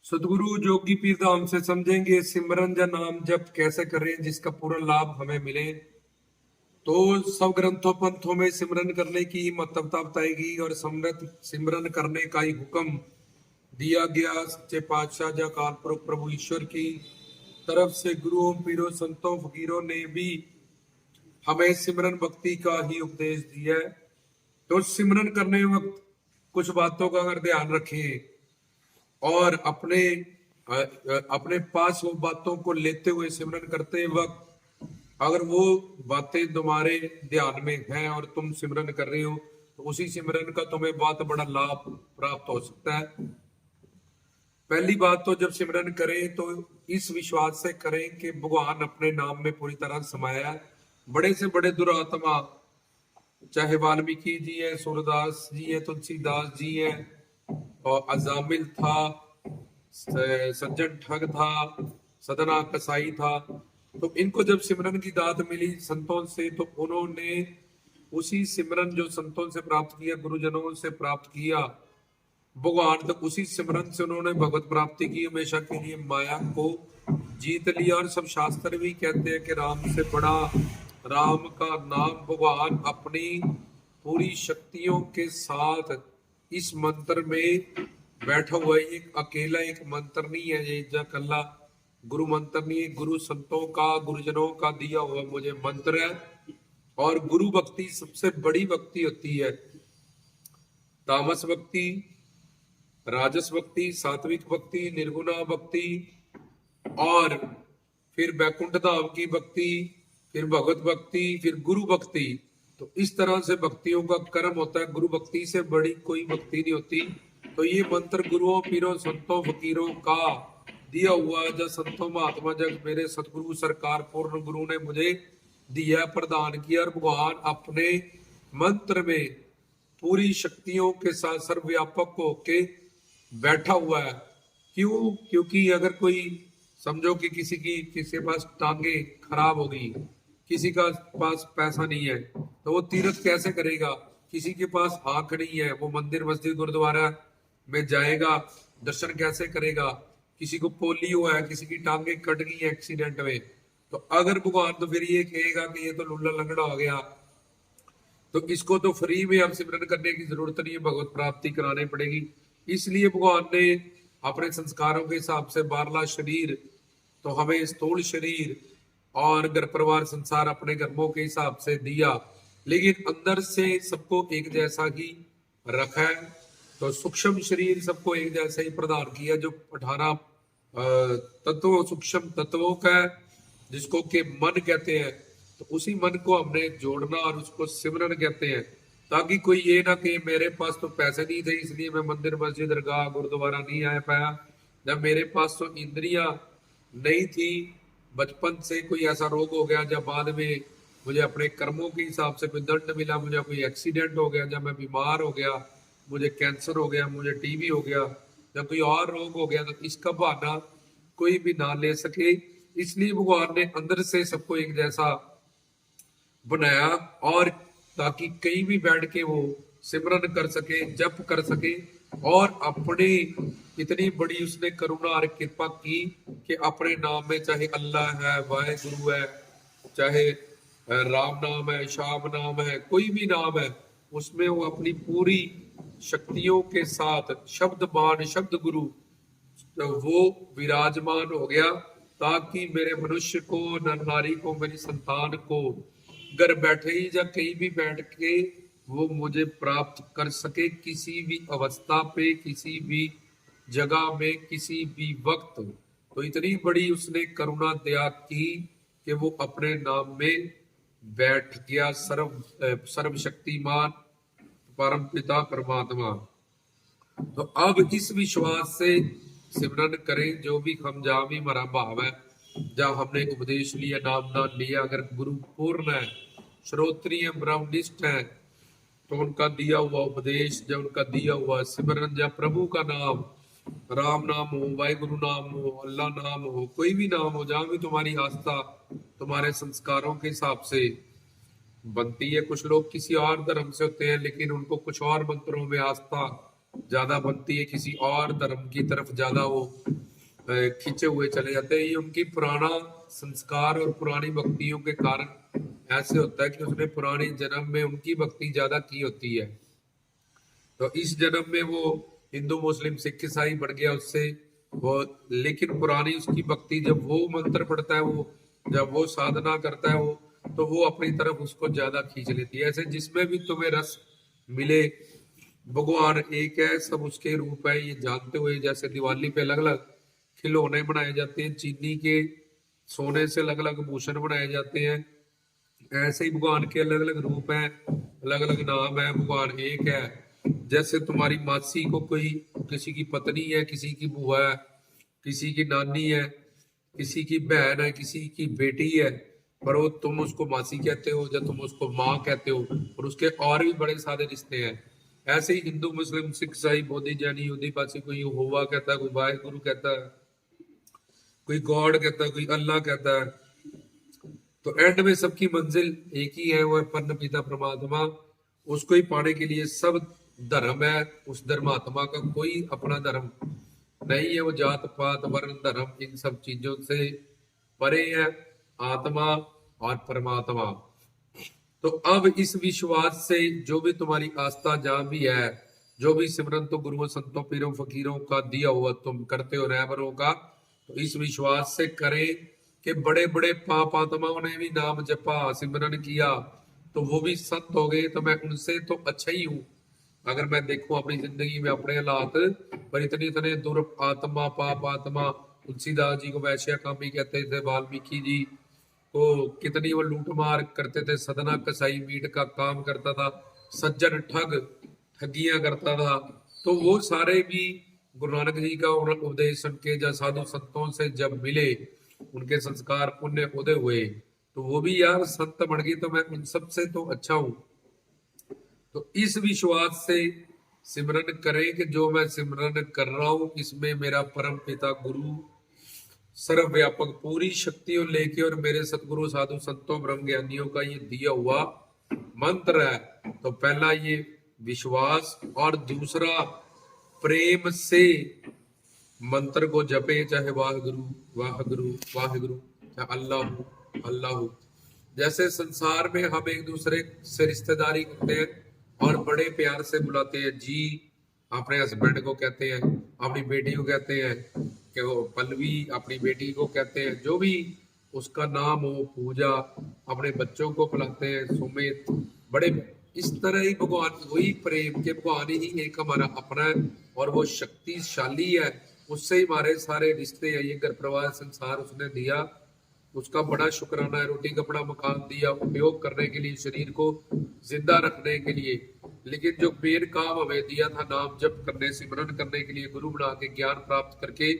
सदगुरु जोगी पीर धाम से समझेंगे सिमरन या नाम जप कैसे करें जिसका पूरा लाभ हमें मिले। तो सब ग्रंथों पंथों में सिमरन करने की महत्वता बताएगी और समृद्ध सिमरन करने का ही हुक्म दिया गया। सच्चे पातशाह या काल पुरख प्रभु ईश्वर की तरफ से गुरुओं पीरों संतों फकीरों ने भी हमें सिमरन भक्ति का ही उपदेश दिया है। तो सिमरन करने वक्त कुछ बातों का अगर ध्यान रखें और अपने पास वो बातों को लेते हुए सिमरन करते वक्त अगर वो बातें तुम्हारे ध्यान में हैं और तुम सिमरन कर रहे हो तो उसी सिमरन का तुम्हें बहुत बड़ा लाभ प्राप्त हो सकता है। पहली बात तो जब सिमरन करें तो इस विश्वास से करें कि भगवान अपने नाम में पूरी तरह समाया है। बड़े से बड़े दुरात्मा चाहे वाल्मीकि जी है, सूरदास जी है, तुलसीदास जी है और अजामिल था, सज्जन ठग था, सदना कसाई था, तो इनको जब सिमरन की दात मिली संतों से तो उन्होंने उसी सिमरन जो संतों से प्राप्त किया, गुरुजनों से प्राप्त किया, भगवान तक उसी सिमरन से उन्होंने भगवत प्राप्ति की, हमेशा के लिए माया को जीत लिया। और सब शास्त्र भी कहते हैं कि राम से बड़ा राम का नाम, भगवान अपनी पूरी शक्तियों के साथ इस मंत्र में बैठा हुआ है। एक अकेला एक मंत्र नहीं है, ये कल्ला गुरु मंत्र नहीं है, गुरु संतों का गुरुजनों का दिया हुआ मुझे मंत्र है। और गुरु भक्ति सबसे बड़ी भक्ति होती है। तामस भक्ति, राजस भक्ति, सात्विक भक्ति, निर्गुणा भक्ति और फिर बैकुंठ धाम की भक्ति, फिर भगवत भक्ति, फिर गुरु भक्ति। तो इस तरह से भक्तियों का कर्म होता है। गुरु भक्ति से बड़ी कोई भक्ति नहीं होती। तो ये मंत्र गुरुओं पीरों संतों फकीरों का दिया हुआ, जब संतों महात्मा जग मेरे सतगुरु सरकार पूर्ण गुरु ने मुझे दिया, प्रदान किया। और भगवान अपने मंत्र में पूरी शक्तियों के साथ सर्वव्यापक होके बैठा हुआ है। क्यों? क्योंकि अगर कोई समझो कि किसी के पास टांगे खराब हो गई, किसी का पास पैसा नहीं है, तो वो तीर्थ कैसे करेगा? किसी के पास आंख नहीं है, वो मंदिर मस्जिद गुरुद्वारा में जाएगा, दर्शन कैसे करेगा? किसी को पोलियो है, किसी की टांगे कट गई है एक्सीडेंट में, तो अगर भगवान तो फिर ये कहेगा कि ये तो लुल्ला लंगड़ा हो गया, तो इसको तो फ्री में अब सिमरन करने की जरूरत नहीं है, भगवत प्राप्ति करानी पड़ेगी। इसलिए भगवान ने अपने संस्कारों के हिसाब से बारला शरीर तो हमें स्थूल शरीर और घर परिवार संसार अपने कर्मों के हिसाब से दिया, लेकिन अंदर से सबको एक जैसा ही रखा है। तो सूक्ष्म शरीर सबको एक जैसा ही प्रदान किया, जो 18 तत्वों सूक्ष्म तत्वों का है, जिसको के मन कहते हैं। तो उसी मन को हमने जोड़ना और उसको सिमरन कहते हैं, ताकि कोई ये ना कि मेरे पास तो पैसे नहीं थे इसलिए मैं मंदिर मस्जिद दरगाह गुरुद्वारा नहीं आ पाया, जब मेरे पास तो इंद्रियां नहीं थी, बचपन से कोई ऐसा रोग हो गया, जब बाद में मुझे अपने कर्मों के हिसाब से कोई दंड मिला, मुझे कोई एक्सीडेंट हो गया, जब मैं बीमार हो गया, मुझे कैंसर हो गया, मुझे टीबी हो गया, जब कोई और रोग हो गया, तो इसका बहाना कोई भी ना ले सके। इसलिए भगवान ने अंदर से सबको एक जैसा बनाया, और ताकि कहीं भी बैठ के वो सिमरन कर सके, जप कर सके। और अपने इतनी बड़ी उसने करुणा और कृपा की कि अपने नाम में चाहे अल्लाह है, वाहेगुरु है, चाहे राम नाम है, श्याम नाम है, कोई भी नाम है, उसमें वो अपनी पूरी शक्तियों के साथ शब्दमान शब्द गुरु तो वो विराजमान हो गया, ताकि मेरे मनुष्य को, नर नारी को, मेरी संतान को घर बैठे ही या कहीं भी बैठ के वो मुझे प्राप्त कर सके, किसी भी अवस्था पे, किसी भी जगह में, किसी भी वक्त। तो इतनी बड़ी उसने करुणा दया की कि वो अपने नाम में बैठ गया, सर्वशक्तिमान परम पिता परमात्मा। तो अब इस विश्वास से सिमरन करें, जो भी हम जहां भी हमारा भाव है, जहां हमने उपदेश लिया, नाम दान लिया, अगर गुरु पूर्ण है, श्रोत्रिय ब्रह्मनिष्ठ है, तो उनका दिया हुआ उपदेश, जब उनका दिया हुआ सिमरन, जब प्रभु का नाम, राम नाम हो, वाहिगुरु नाम हो, अल्लाह नाम हो, कोई भी नाम हो, जहां भी तुम्हारी आस्था तुम्हारे संस्कारों के हिसाब से बनती है। कुछ लोग किसी और धर्म से होते हैं, लेकिन उनको कुछ और मंत्रों में आस्था ज्यादा बनती है, किसी और धर्म की तरफ ज्यादा वो खींचे हुए चले जाते हैं। ये उनकी पुराना संस्कार और पुरानी भक्तियों के कारण ऐसे होता है कि उसने पुराने जन्म में उनकी भक्ति ज्यादा की होती है, तो इस जन्म में वो हिंदू मुस्लिम सिख ईसाई बढ़ गया उससे वो। लेकिन पुरानी उसकी भक्ति, जब वो मंत्र पढ़ता है, वो जब वो साधना करता है वो, तो वो अपनी तरफ उसको ज्यादा खींच लेती है। ऐसे जिसमें भी तुम्हें रस मिले, भगवान एक है, सब उसके रूप है, ये जानते हुए जैसे दिवाली पे अलग अलग खिलौने बनाए जाते हैं, चीनी के सोने से अलग अलग भूषण बनाए जाते हैं, ऐसे ही भगवान के अलग अलग रूप हैं, अलग अलग नाम है, भगवान एक है। जैसे तुम्हारी मासी को कोई, किसी की पत्नी है, किसी की बुआ है, किसी की नानी है, किसी की बहन है, किसी की बेटी है, पर वो तुम उसको मासी कहते हो या तुम उसको माँ कहते हो, और उसके और भी बड़े सारे रिश्ते हैं। ऐसे ही हिंदू मुस्लिम सिख ईसाई बौद्ध जैनी यहूदी पासी, कोई यहोवा कहता है, कोई वाहेगुरु कहता है, कोई गॉड कहता है, कोई अल्लाह कहता है। तो एंड में सबकी मंजिल एक ही है, वो है परम पिता परमात्मा। उसको ही पाने के लिए सब धर्म है, उस धर्मात्मा का कोई अपना धर्म नहीं है। वो जात पात वर्ण धर्म इन सब चीजों से परे है, आत्मा और परमात्मा। तो अब इस विश्वास से जो भी तुम्हारी आस्था जहां भी है, जो भी सिमरन तो गुरुओं संतों पीरों फकीरों का दिया हुआ तुम करते हो रहबरों का, तो इस विश्वास से करें कि बड़े बड़े पाप आत्माओं ने भी नाम जपा सिमरन किया, तो वो भी संत हो गए, तो मैं उनसे तो अच्छा ही हूं। अगर मैं देखूं अपनी जिंदगी में अपने हालात, पर इतने इतने दुर आत्मा पाप आत्मा, तुलसीदास जी को वैश्या कामी कहते थे, वाल्मीकि जी को कितनी वो लूट मार करते थे, सदना कसाई मीट का काम करता था, सज्जन ठग ठगियां करता था। तो वो सारे भी गुरु नानक जी का उपदेश सुन के, जब साधु संतों से जब मिले, उनके संस्कार पुण्य उदय हुए, तो वो भी यार संत बन गए, तो मैं उन सब से तो अच्छा हूं। तो इस विश्वास से सिमरन करें कि जो मैं सिमरन कर रहा हूं, इसमें मेरा परम पिता गुरु सर्वव्यापक पूरी शक्तियों लेके, और मेरे सतगुरु साधु संतों ब्रह्म ज्ञानियों का ये दिया हुआ मंत्र है। तो पहला ये विश्वास, और दूसरा प्रेम से मंत्र को जपे, चाहे वाहगुरु वाहगुरु वाहगुरु, चाहे अल्लाह अल्लाह। जैसे संसार में हम एक दूसरे से रिश्तेदारी करते हैं और बड़े प्यार से बुलाते हैं जी, अपने हस्बैंड को कहते हैं, अपनी बेटी को कहते हैं कि वो पल्लवी, अपनी बेटी को कहते हैं, जो भी उसका नाम हो, पूजा, अपने बच्चों को बुलाते हैं सुमित, बड़े। इस तरह ही भगवान, वही प्रेम के भगवान ही एक हमारा अपना है, और वो शक्तिशाली है, उससे ही हमारे सारे रिश्ते हैं। ये घर परिवार संसार उसने दिया, उसका बड़ा शुक्राना है। रोटी कपड़ा मकान दिया उपयोग करने के लिए, शरीर को जिंदा रखने के लिए, लेकिन जो मेन काम हमें दिया था नाम जप करने सिमरन करने के लिए, गुरु बना के ज्ञान प्राप्त करके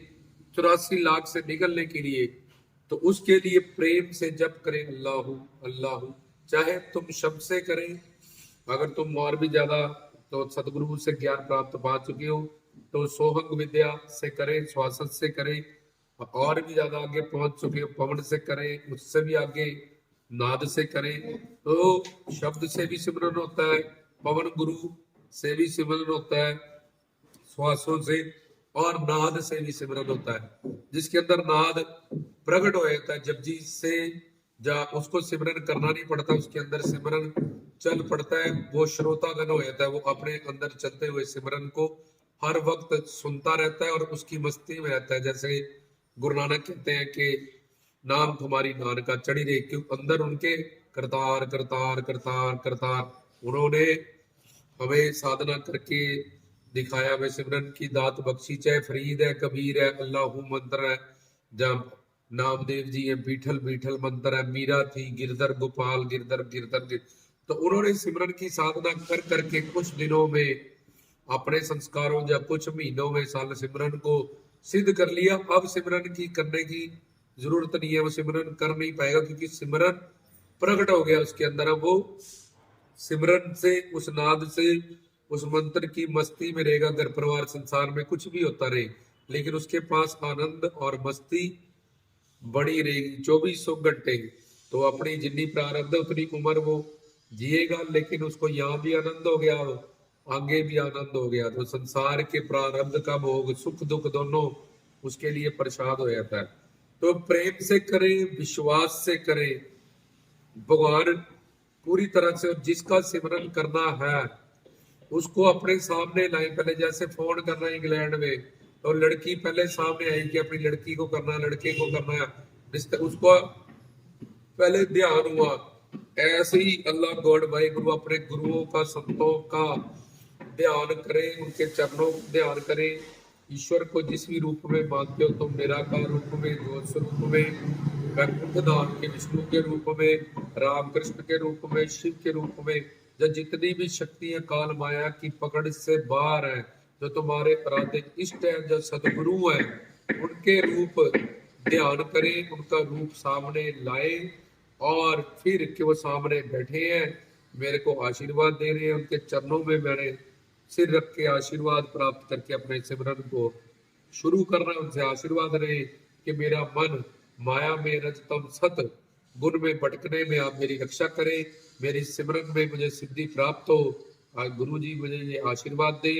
84 लाख से निकलने के लिए, तो उसके लिए प्रेम से जप करें अल्लाह अल्लाह। चाहे तुम शब्द से करें, अगर तुम और भी ज्यादा तो सदगुरु से ज्ञान प्राप्त पा चुके हो, तो सोहंग विद्या से करें, श्वासत से करें, और भी ज्यादा आगे पहुंच चुके हो पवन से करें, उससे भी आगे नाद से करें। तो शब्द से भी सिमरन होता है, पवन गुरु से भी सिमरन होता है, श्वासों से और नाद से भी सिमरन होता है। जिसके अंदर नाद प्रकट हो जाता है जब जी से, जा उसको सिमरन करना नहीं पड़ता, उसके अंदर सिमरन चल पड़ता है, वो श्रोतागन हो जाता है, वो अपने अंदर चलते हुए सिमरन को हर वक्त सुनता रहता है और उसकी मस्ती में रहता है। जैसे गुरु नानक कहते हैं कि नाम तुम्हारी नानका चढ़ी रही, क्यों अंदर उनके करतार करतार करतार करतार, उन्होंने हमें साधना करके दिखाया, हमें सिमरन की दात बख्शी। चाहे फरीद है, कबीर है, अल्लाह मंत्र है, जब नामदेव जी है, बीठल बीठल मंत्र है, मीरा थी, गिरधर गोपाल गिरधर गिरधर तो उन्होंने सिमरन की साधना कर करके कुछ दिनों में, अपने संस्कारों या कुछ महीनों में, साल सिमरन को सिद्ध कर लिया। अब सिमरन की करने की जरूरत नहीं है, वो सिमरन कर नहीं पाएगा, क्योंकि सिमरन प्रकट हो गया उसके अंदर। अब वो सिमरन से, उस नाद से, उस मंत्र की मस्ती में रहेगा। घर परिवार संसार में कुछ भी होता रहे, लेकिन उसके पास आनंद और मस्ती बड़ी रहेगी 2400 घंटे। तो अपनी जितनी प्रारब्ध उतनी उम्र वो जिएगा, लेकिन उसको यहाँ भी आनंद हो गया आगे भी आनंद हो गया। तो संसार के प्रारब्ध का भोग, सुख दुख दोनों उसके लिए प्रसाद हो जाता है। तो प्रेम से करें, विश्वास से करें भगवान पूरी तरह से। और जिसका सिमरन करना है उसको अपने सामने लाए। पहले जैसे फोन करना है इंग्लैंड में, तो लड़की पहले सामने आई कि अपनी लड़की को करना है, लड़के को करना है, उसको पहले ध्यान हुआ। ऐसे ही अल्लाह गॉड भाई गुरु अपने गुरुओं का, संतों का ध्यान करें, उनके चरणों को ध्यान करें। ईश्वर को जिस भी रूप में मानते हो तुम, निराकार रूप में, ज्योत स्वरूप में, वैकुंठ धाम के विष्णु के रूप में, रामकृष्ण के रूप में, शिव के रूप में, जो जितनी भी शक्तियां काल माया की पकड़ से बाहर है, जो तुम्हारे आराध्य इष्ट है, जो सदगुरु है, उनके रूप ध्यान करें, उनका रूप सामने लाए। और फिर कि वो सामने बैठे हैं, मेरे को आशीर्वाद दे रहे हैं, उनके चरणों में मैंने सिर रख के आशीर्वाद प्राप्त करके अपने सिमरन को शुरू करना है। उनसे आशीर्वाद रहे कि मेरा मन माया में रजतम सत गुण में भटकने में आप मेरी रक्षा करें, मेरी सिमरन में मुझे सिद्धि प्राप्त हो। आज गुरु जी मुझे ये आशीर्वाद दे।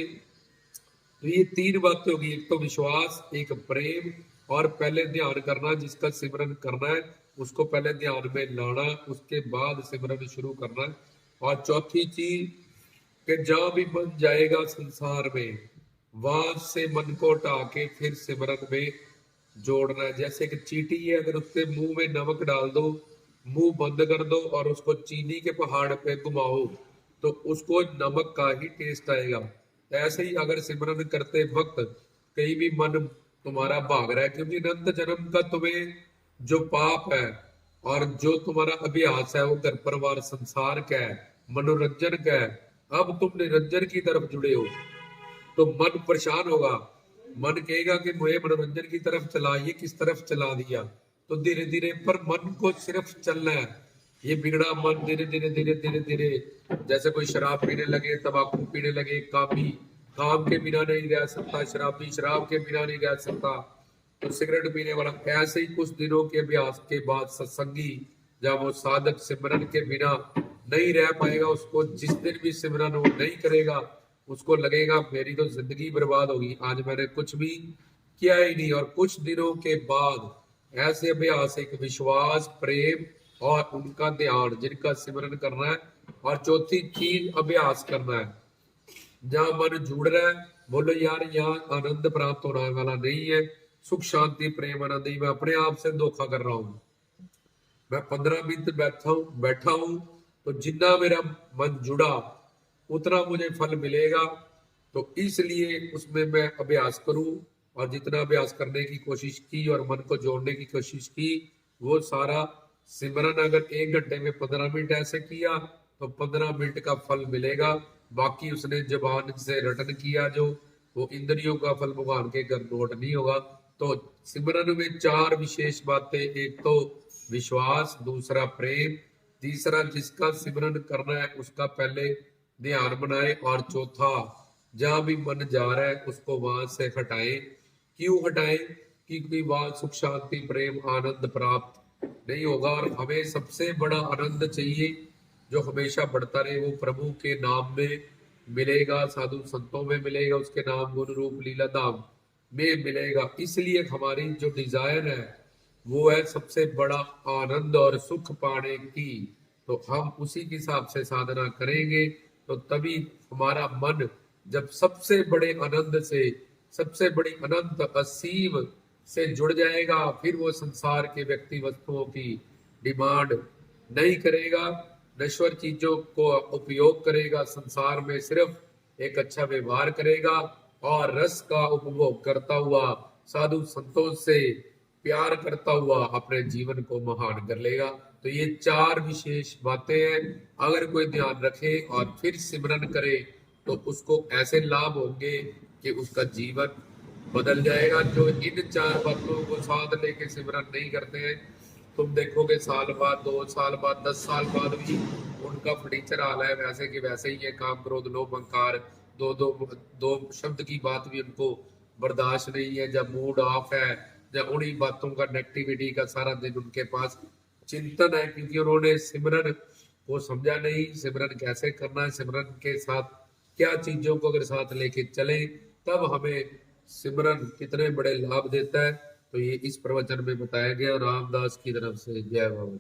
तो ये तीन बातें होगी, एक तो विश्वास, एक प्रेम, और पहले ध्यान करना। जिसका सिमरन करना है उसको पहले ध्यान में लाना, उसके बाद सिमरन शुरू करना है। और चौथी चीज कि जहां भी मन जाएगा संसार में, वहां से मन को हटा के फिर सिमरन में जोड़ना है। जैसे कि चींटी है, अगर उसके मुंह में नमक डाल दो, मुंह बंद कर दो और उसको चीनी के पहाड़ पे घुमाओ, तो उसको नमक का ही टेस्ट आएगा। ऐसे ही अगर सिमरन करते वक्त कहीं भी मन तुम्हारा भाग रहा है, क्योंकि अनंत जन्म का तुम्हें जो पाप है और जो तुम्हारा अभ्यास है वो घर परिवार संसार का है, मनोरंजन का है। अब तुम निरंजन की तरफ जुड़े हो तो मन परेशान होगा, मन कहेगा कि मुझे मनोरंजन की तरफ चला, ये किस तरफ चला दिया। तो धीरे धीरे पर मन को सिर्फ चलना है। ये बिगड़ा मन धीरे धीरे धीरे धीरे धीरे, जैसे कोई शराब पीने लगे, तंबाकू पीने लगे, कामी काम के बिना नहीं रह सकता, शराबी शराब के बिना नहीं रह सकता, तो सिगरेट पीने वाला। ऐसे ही कुछ दिनों के अभ्यास के बाद सत्संगी, जब वो साधक सिमरन के बिना नहीं रह पाएगा, उसको जिस दिन भी सिमरन वो नहीं करेगा, उसको लगेगा मेरी तो जिंदगी बर्बाद होगी, आज मैंने कुछ भी किया ही नहीं। और कुछ दिनों के बाद ऐसे अभ्यास, एक विश्वास, प्रेम और उनका ध्यान, जिनका सिमरन करना है। और चौथी चीज अभ्यास करना है। जहां मन जुड़ रहा है, बोलो यार यहाँ आनंद प्राप्त होने वाला नहीं है, सुख शांति प्रेम आनंद ही, मैं अपने आप से धोखा कर रहा हूं। मैं 15 मिनट बैठा हूं तो जितना मेरा मन जुड़ा उतना मुझे फल मिलेगा। तो इसलिए उसमें मैं अभ्यास करूं, और जितना अभ्यास करने की कोशिश की और मन को जोड़ने की कोशिश की, वो सारा सिमरन अगर 1 घंटे में 15 मिनट ऐसे किया तो 15 मिनट का फल मिलेगा। बाकी उसने जबान से रटन किया जो, वो इंद्रियों का फल भगवान के घर नोट नहीं होगा। तो सिमरन में 4 विशेष बातें, एक तो विश्वास, दूसरा प्रेम, तीसरा जिसका सिमरन करना है उसका पहले ध्यान बनाए, और चौथा जहां भी मन जा रहा है उसको वहां से हटाए। क्यों हटाए? क्योंकि वहां सुख शांति प्रेम आनंद प्राप्त नहीं होगा। और हमें सबसे बड़ा आनंद चाहिए जो हमेशा बढ़ता रहे, वो प्रभु के नाम में मिलेगा, साधु संतों में मिलेगा, उसके नाम गुण रूप लीला धाम में मिलेगा। इसलिए हमारी जो डिजायर है वो है सबसे बड़ा आनंद और सुख पाने की। तो हम उसी के हिसाब से साधना करेंगे, तो तभी हमारा मन जब सबसे बड़े आनंद से, सबसे बड़ी अनंत असीम से जुड़ जाएगा, फिर वो संसार के व्यक्ति वस्तुओं की डिमांड नहीं करेगा, नश्वर चीजों को उपयोग करेगा, संसार में सिर्फ एक अच्छा व्यवहार करेगा, और रस का उपभोग करता हुआ साधु संतों से प्यार करता हुआ अपने जीवन को महान कर लेगा। तो ये 4 विशेष बातें हैं। अगर कोई ध्यान रखे और फिर सिमरन करे तो उसको ऐसे लाभ होंगे कि उसका जीवन बदल जाएगा। जो इन 4 बातों को साथ लेके सिमरन नहीं करते हैं, तुम देखोगे साल बाद, 2 साल बाद, 10 साल बाद भी उनका फर्नीचर हाल है वैसे कि वैसे ही है। काम क्रोध लोभ अहंकार, दो शब्द की बात भी उनको बर्दाश्त नहीं है। जब मूड ऑफ है, जब उन्हीं बातों का, नेगेटिविटी का सारा दिन उनके पास चिंतन है, क्योंकि उन्होंने सिमरन को समझा नहीं, सिमरन कैसे करना है, सिमरन के साथ क्या चीजों को अगर साथ लेके चले तब हमें सिमरन कितने बड़े लाभ देता है। तो ये इस प्रवचन में बताया गया। रामदास की तरफ से जय बाबा।